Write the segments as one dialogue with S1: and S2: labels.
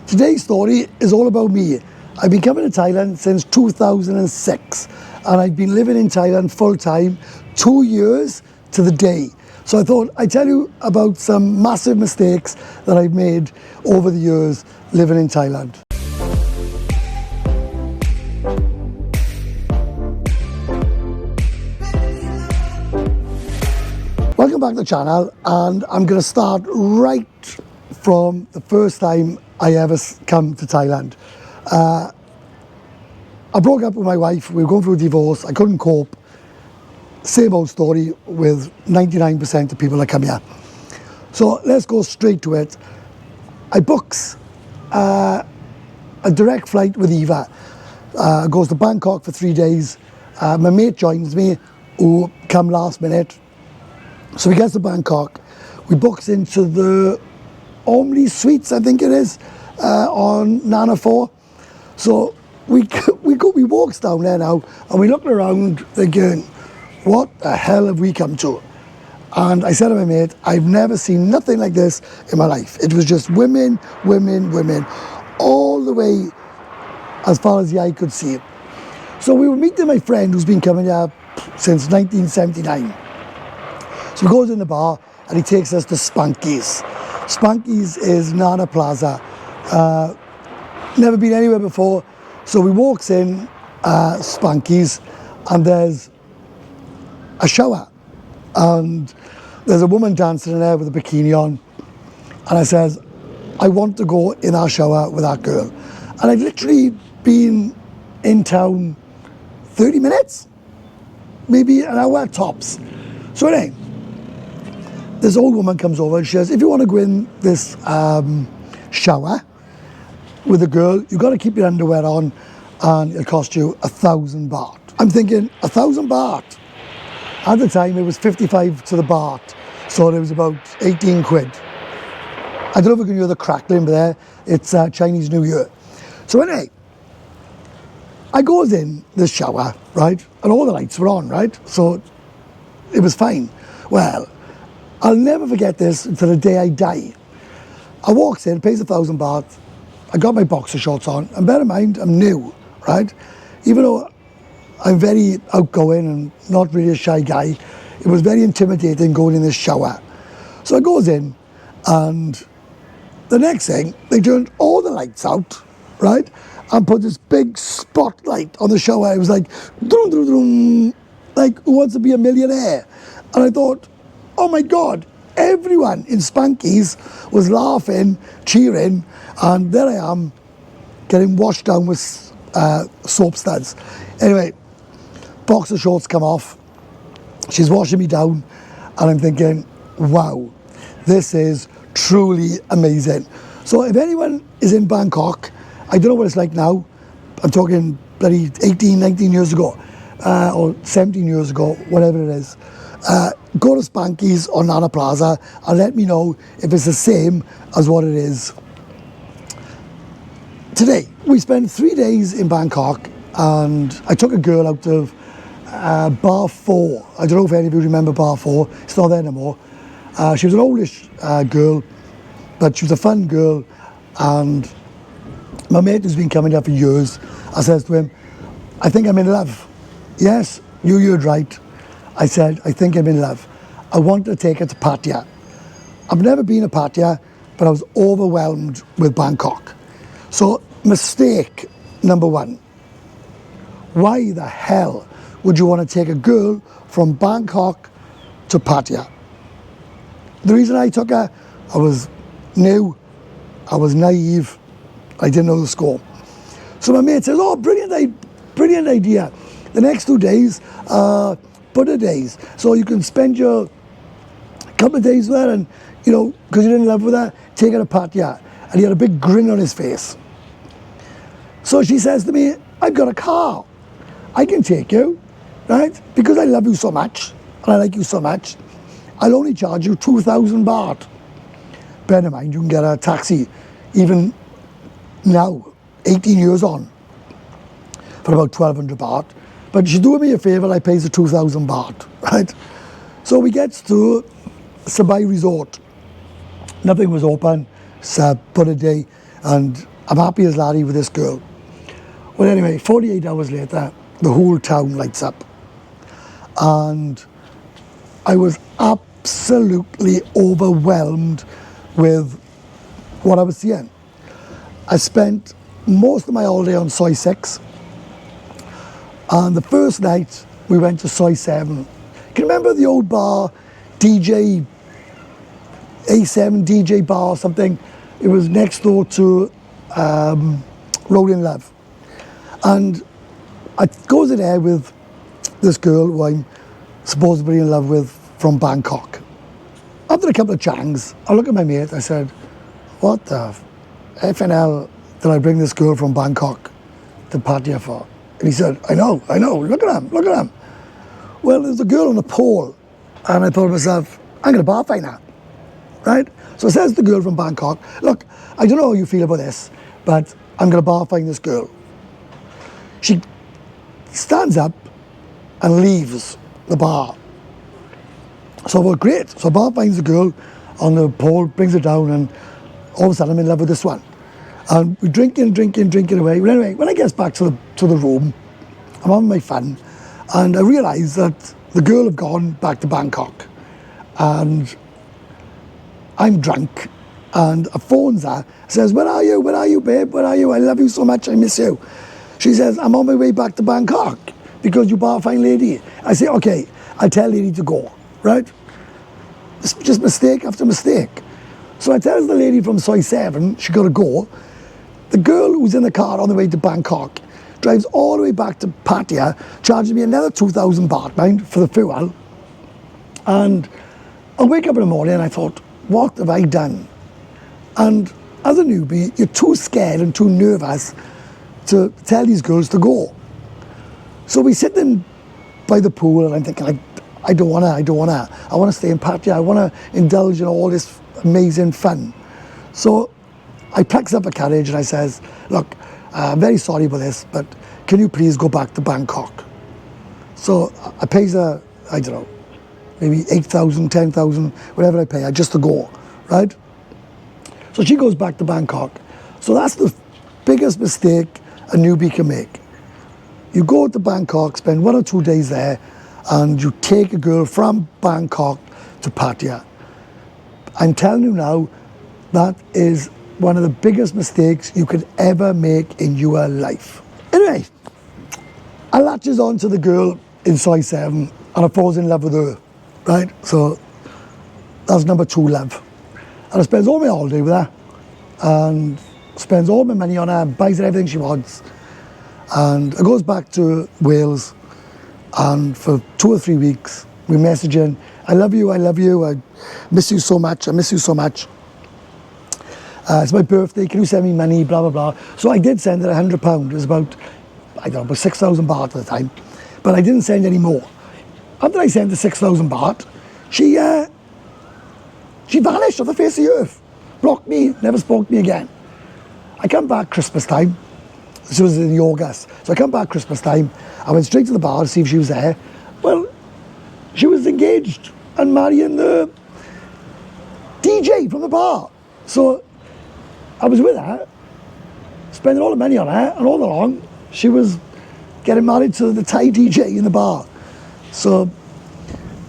S1: Today's story is all about me. I've been coming to Thailand since 2006 and I've been living in Thailand full time 2 years to the day. So I thought I'd tell you about some massive mistakes that I've made over the years living in Thailand. Welcome back to the channel, and I'm going to start right from the first time I ever come to Thailand. I broke up with my wife, we were going through a divorce, I couldn't cope. Same old story with 99% of people that come here. So let's go straight to it. I booked a direct flight with Eva. Goes to Bangkok for 3 days. My mate joins me, who come last minute. So we get to Bangkok, we booked into the Omni Suites, I think it is, on Nana 4. So we walks down there now, and we looked around thinking, what the hell have we come to? And I said to my mate, I've never seen nothing like this in my life. It was just women, women, women, all the way as far as the eye could see. So we were meeting my friend who's been coming here since 1979. So he goes in the bar and he takes us to Spunky's. Spunky's is Nana Plaza. Never been anywhere before. So we walks in Spunky's and there's a shower. And there's a woman dancing in there with a bikini on. And I says, I want to go in our shower with that girl. And I'd literally been in town 30 minutes, maybe an hour tops. So anyway, this old woman comes over and she says, if you want to go in this shower with a girl, you've got to keep your underwear on and it'll cost you 1,000 baht. I'm thinking, 1,000 baht? At the time, it was 55 to the baht, so it was about 18 quid. I don't know if you can hear the crackling, but there, it's Chinese New Year. So anyway, I goes in this shower, right, and all the lights were on, right, so it was fine. Well, I'll never forget this until the day I die. I walks in, pays 1,000 baht, I got my boxer shorts on, and bear in mind, I'm new, right? Even though I'm very outgoing and not really a shy guy, it was very intimidating going in this shower. So I goes in, and the next thing, they turned all the lights out, right? And put this big spotlight on the shower. It was like, drum, drum, drum, like, who wants to be a millionaire? And I thought, oh my God, everyone in Spunky's was laughing, cheering, and there I am, getting washed down with soap studs. Anyway, boxer shorts come off, she's washing me down, and I'm thinking, wow, this is truly amazing. So if anyone is in Bangkok, I don't know what it's like now, I'm talking bloody 18, 19 years ago, or 17 years ago, whatever it is, go to Spunky's or Nana Plaza and let me know if it's the same as what it is today. We spent 3 days in Bangkok and I took a girl out of Bar 4. I don't know if any of you remember Bar 4, it's not there anymore. She was an oldish girl, but she was a fun girl, and my mate who's been coming here for years, I says to him, I think I'm in love. Yes, you heard right. I said, I think I'm in love. I want to take her to Pattaya. I've never been to Pattaya, but I was overwhelmed with Bangkok. So, mistake number one. Why the hell would you want to take a girl from Bangkok to Pattaya? The reason I took her, I was new, I was naive, I didn't know the score. So my mate says, oh, brilliant idea. The next 2 days, Buddha days. So you can spend your couple of days there and, you know, because you're in love with her, take her to Pattaya. And he had a big grin on his face. So she says to me, I've got a car. I can take you, right? Because I love you so much and I like you so much, I'll only charge you 2,000 baht. Bear in mind, you can get a taxi even now, 18 years on, for about 1,200 baht. But she's doing me a favour, I pays the 2,000 baht, right? So we get to Sabai Resort. Nothing was open, it's Buddha day, and I'm happy as Larry with this girl. Well, anyway, 48 hours later, the whole town lights up. And I was absolutely overwhelmed with what I was seeing. I spent most of my holiday on Soy 6. And the first night, we went to Soy 7. Can you remember the old bar, DJ, A7 DJ bar or something? It was next door to Rolling Love. And I go to there with this girl who I'm supposedly in love with from Bangkok. After a couple of changs, I look at my mate, I said, what the FNL did I bring this girl from Bangkok to Pattaya for? And he said, I know, look at him. Well, there's a girl on a pole, and I thought to myself, I'm going to bar find her, right? So I says to the girl from Bangkok, look, I don't know how you feel about this, but I'm going to bar find this girl. She stands up and leaves the bar. So I thought, great. So bar finds the girl on the pole, brings her down, and all of a sudden I'm in love with this one. And we're drinking away. But anyway, when I get back to the room, I'm having my fun, and I realise that the girl had gone back to Bangkok, and I'm drunk, and I phones her, says, where are you, babe, where are you? I love you so much, I miss you. She says, I'm on my way back to Bangkok because you bar fine lady. I say, okay, I'll tell lady to go, right? It's just mistake after mistake. So I tell the lady from Soy 7, she got to go. The girl who's in the car on the way to Bangkok drives all the way back to Pattaya, charges me another 2,000 baht, mind, for the fuel. And I wake up in the morning and I thought, what have I done? And as a newbie, you're too scared and too nervous to tell these girls to go. So we sit in by the pool and I'm thinking, I don't wanna. I wanna stay in Pattaya. I wanna indulge in all this amazing fun. So I plucks up a courage and I says, look, I'm very sorry about this, but can you please go back to Bangkok? So I pays her, I don't know, maybe 8,000, 10,000, whatever I pay her just to go, right? So she goes back to Bangkok. So that's the biggest mistake a newbie can make. You go to Bangkok, spend 1 or 2 days there, and you take a girl from Bangkok to Pattaya. I'm telling you now, that is one of the biggest mistakes you could ever make in your life. Anyway, I latches on to the girl in Soy 7 and I falls in love with her, right? So that's number 2 love. And I spends all my holiday with her and spends all my money on her, buys her everything she wants. And I goes back to Wales, and for 2 or 3 weeks, we're messaging, I love you, I miss you so much, it's my birthday, can you send me money, blah, blah, blah. So I did send her £100, it was about, I don't know, about 6,000 baht at the time, but I didn't send any more. After I sent the 6,000 baht, she vanished off the face of the earth, blocked me, never spoke to me again. I come back Christmas time. This was in August. So I come back Christmas time. I went straight to the bar to see if she was there. Well, she was engaged and marrying the DJ from the bar. So I was with her, spending all the money on her, and all along she was getting married to the Thai DJ in the bar. So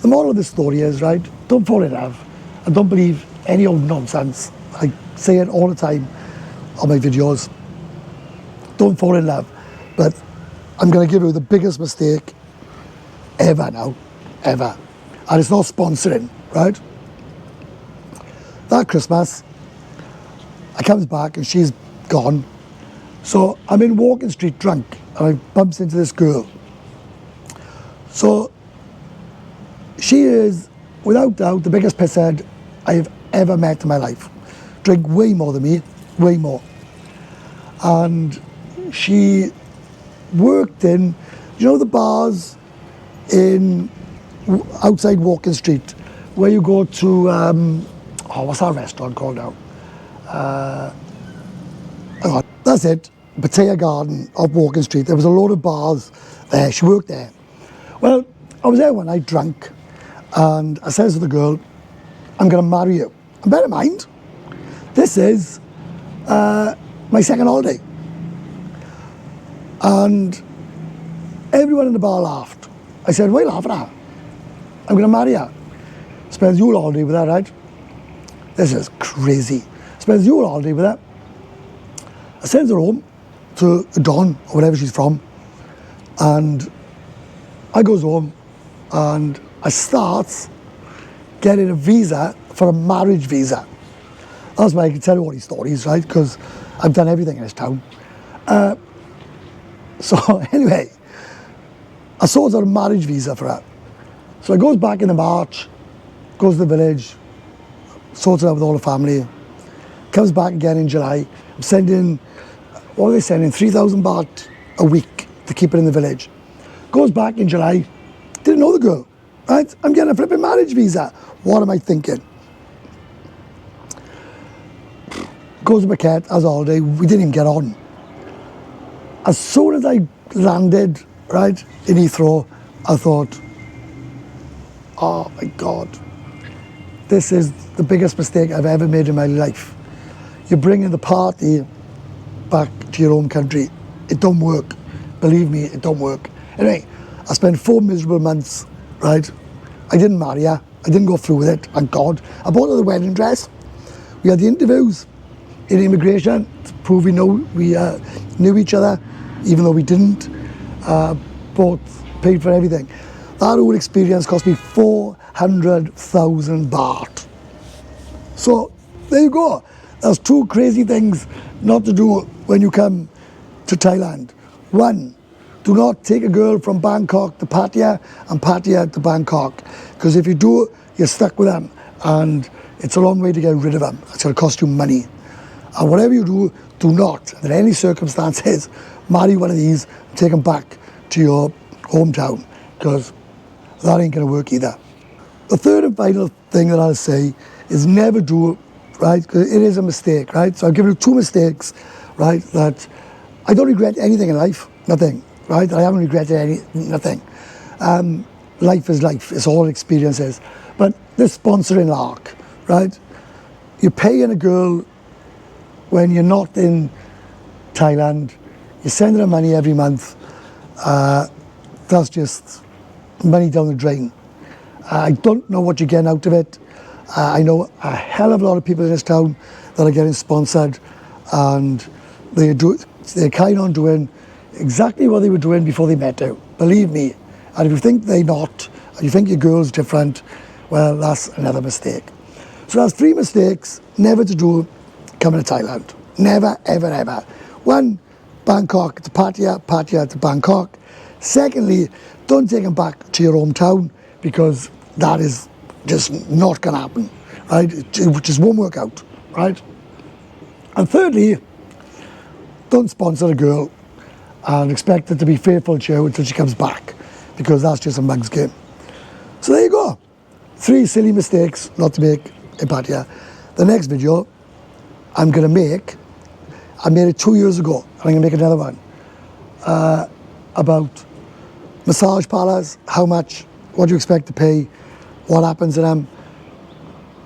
S1: the moral of this story is, right, don't fall in love and don't believe any old nonsense. I say it all the time on my videos. Don't fall in love. But I'm going to give you the biggest mistake ever now, ever. And it's not sponsoring, right? That Christmas, I comes back and she's gone. So I'm in Walking Street drunk and I bumps into this girl. So she is, without doubt, the biggest pisshead I have ever met in my life. Drink way more than me, way more. And she worked in, you know, the bars in outside Walking Street where you go to, what's that restaurant called now? That's it, Pattaya Garden off Walking Street. There was a load of bars there. She worked there. Well, I was there one night drunk, and I says to the girl, I'm going to marry you. And bear in mind, this is my second holiday. And everyone in the bar laughed. I said, why are you laughing at? I'm going to marry her. Spends your holiday with her, right? This is crazy. Spends your holiday with her. I sends her home to Don, or wherever she's from. And I goes home and I start getting a visa for a marriage visa. That's why I can tell you all these stories, right? Because I've done everything in this town. So anyway, I sorted out a marriage visa for her. So I goes back in the March, goes to the village, sorts it out with all the family, comes back again in July. I'm sending, what are they sending? 3,000 baht a week to keep it in the village. Goes back in July, didn't know the girl, right? I'm getting a flipping marriage visa. What am I thinking? Goes to Phuket as a holiday, we didn't even get on. As soon as I landed, right, in Heathrow, I thought, oh my God, this is the biggest mistake I've ever made in my life. You're bringing the party back to your own country. It don't work. Believe me, it don't work. Anyway, I spent 4 miserable months, right? I didn't marry her. I didn't go through with it, thank God. I bought her the wedding dress. We had the interviews in immigration to prove we knew each other, even though we didn't. Both paid for everything. That whole experience cost me 400,000 baht. So there you go. There's 2 crazy things not to do when you come to Thailand. 1, do not take a girl from Bangkok to Pattaya and Pattaya to Bangkok, because if you do, you're stuck with them, and it's a long way to get rid of them. It's going to cost you money. And whatever you do, do not, under any circumstances, marry one of these and take them back to your hometown, because that ain't going to work either. The third and final thing that I'll say is never do it, right? Because it is a mistake, right? So I've given you 2 mistakes, right? That I don't regret anything in life, nothing, right? I haven't regretted nothing. Life is life, it's all experiences. But this sponsoring lark, right? You're paying a girl when you're not in Thailand, you're sending her money every month. That's just money down the drain. I don't know what you're getting out of it. I know a hell of a lot of people in this town that are getting sponsored, and they're kind on doing exactly what they were doing before they met you. Believe me. And if you think they're not, and you think your girl's different, well, that's another mistake. So that's 3 mistakes never to do coming to Thailand. Never, ever, ever. 1, Bangkok to Pattaya, Pattaya to Bangkok. Secondly, don't take them back to your hometown, because that is just not going to happen, right? It just won't work out, right? And thirdly, don't sponsor a girl and expect her to be faithful to you until she comes back, because that's just a mug's game. So there you go. 3 silly mistakes not to make in Pattaya. The next video I'm going to make, I made it 2 years ago, and I'm going to make another one about massage parlours, how much, what do you expect to pay, what happens to them,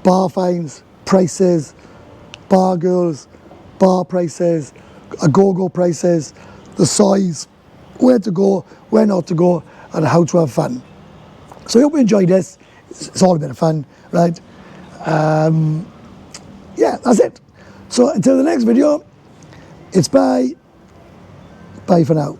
S1: bar fines, prices, bar girls, bar prices, go-go prices, the size, where to go, where not to go, and how to have fun. So I hope you enjoyed this. It's all a bit of fun, right? Yeah, that's it. So until the next video, it's bye. Bye for now.